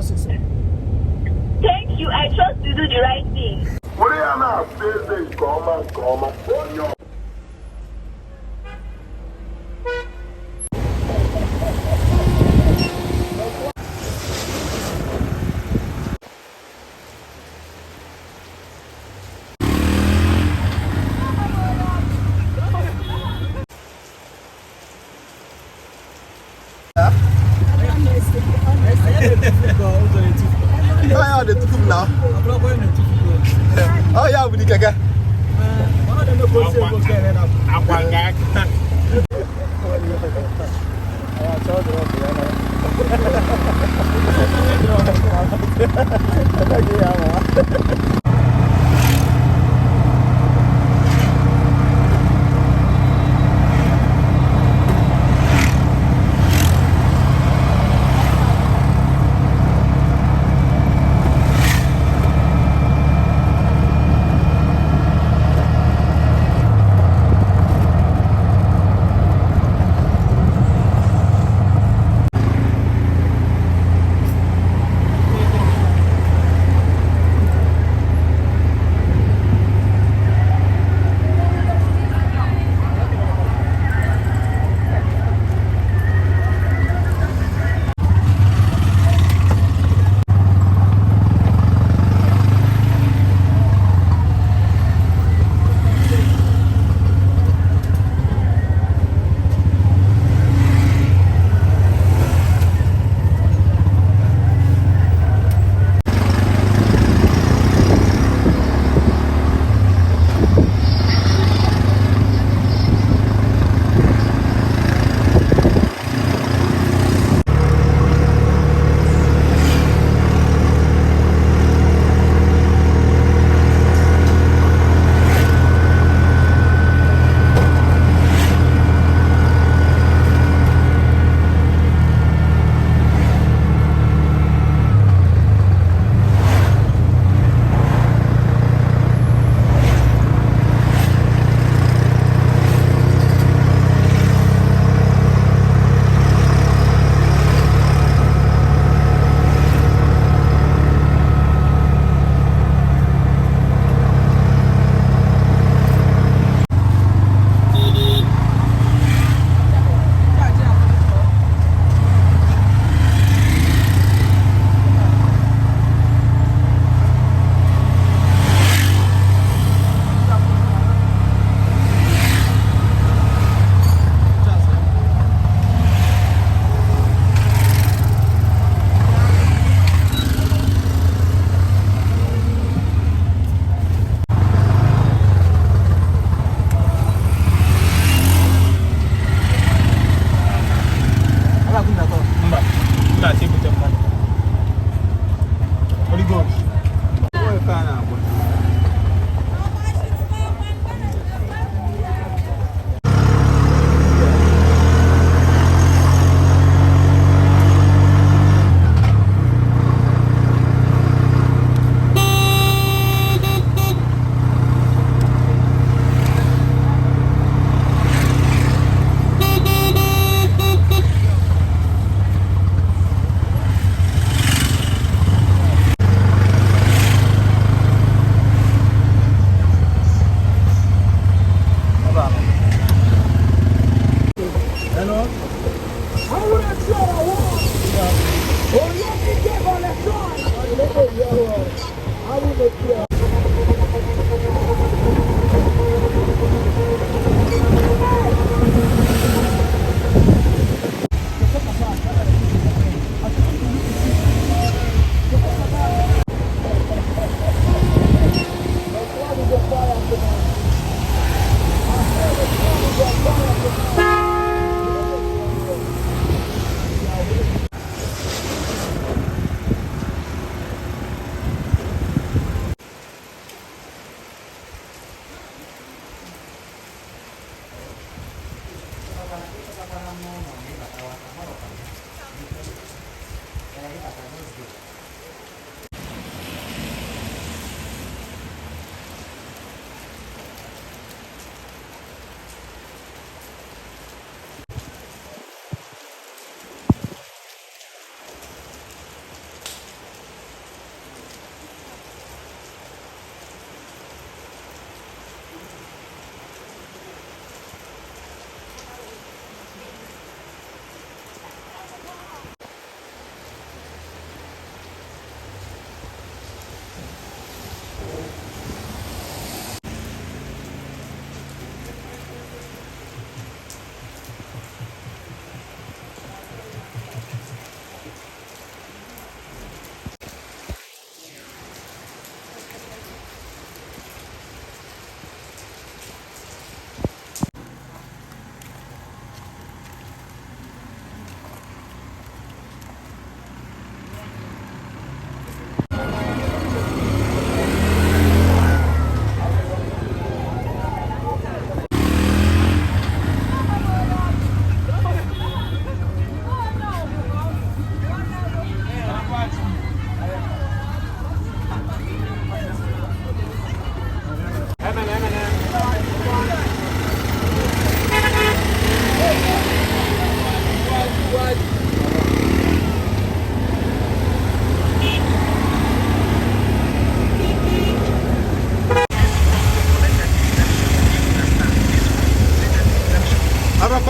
Thank you. I trust to do the right thing. What are you not facing? Come on. Oh, the two now. Oh, yeah, we need to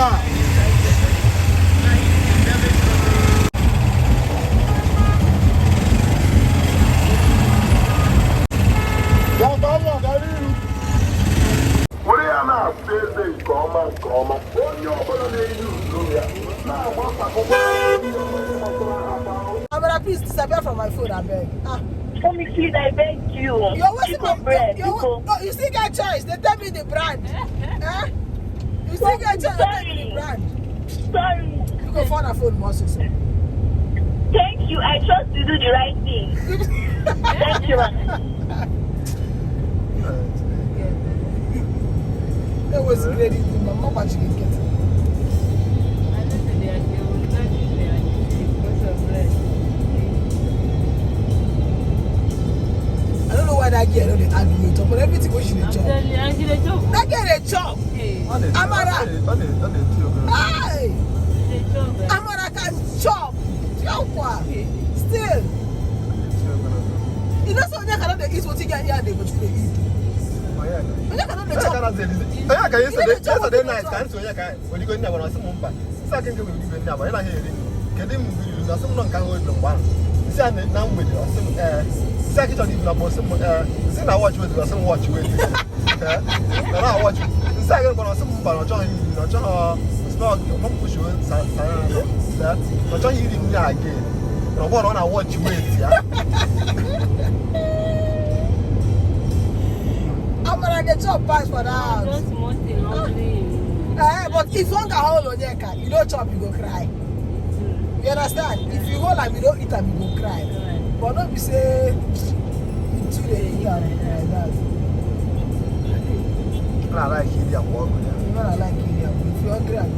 far. Were ya na-asa eze nke ọma nke ọma. Onye ọbụla na-eyi usoro ya na-agbasakwa. Amara, please disappear from my phone, I beg. Mommy, please, I beg you. You're wasting my bread. you still get choice. They tell me the brand. You still get choice. They tell me the brand. Sorry. You go find a phone, Moses. Thank you. I trust you do the right thing. Thank you, man. It was great. My mama she didn't get it. I don't know why that girl don't argue talk, but everything what she dey chop. That girl dey chop. Amara. Hey. Amara can chop. Chop what? Still. You know so they cannot eat what you get here they go to eat. Yesterday night, can so ya can. When you go in there, when I see Mumba, second go with you now. When I hear it, can them you know someone can hold them one. See and now with some second on even about some see now watch with some watch with. Now watch. Second when I see Mumba, I join you know John small mum push you that. I join you in there again. I want to watch with yeah. Amara get chop pass for that house. Just mostly lovely. But if one can hold on your car, you don't chop, you go cry. You understand? If you hold and you don't eat and you go cry. But don't be say you too dey eat and like that. I like it and walk with them. You know I like it. If you're hungry and you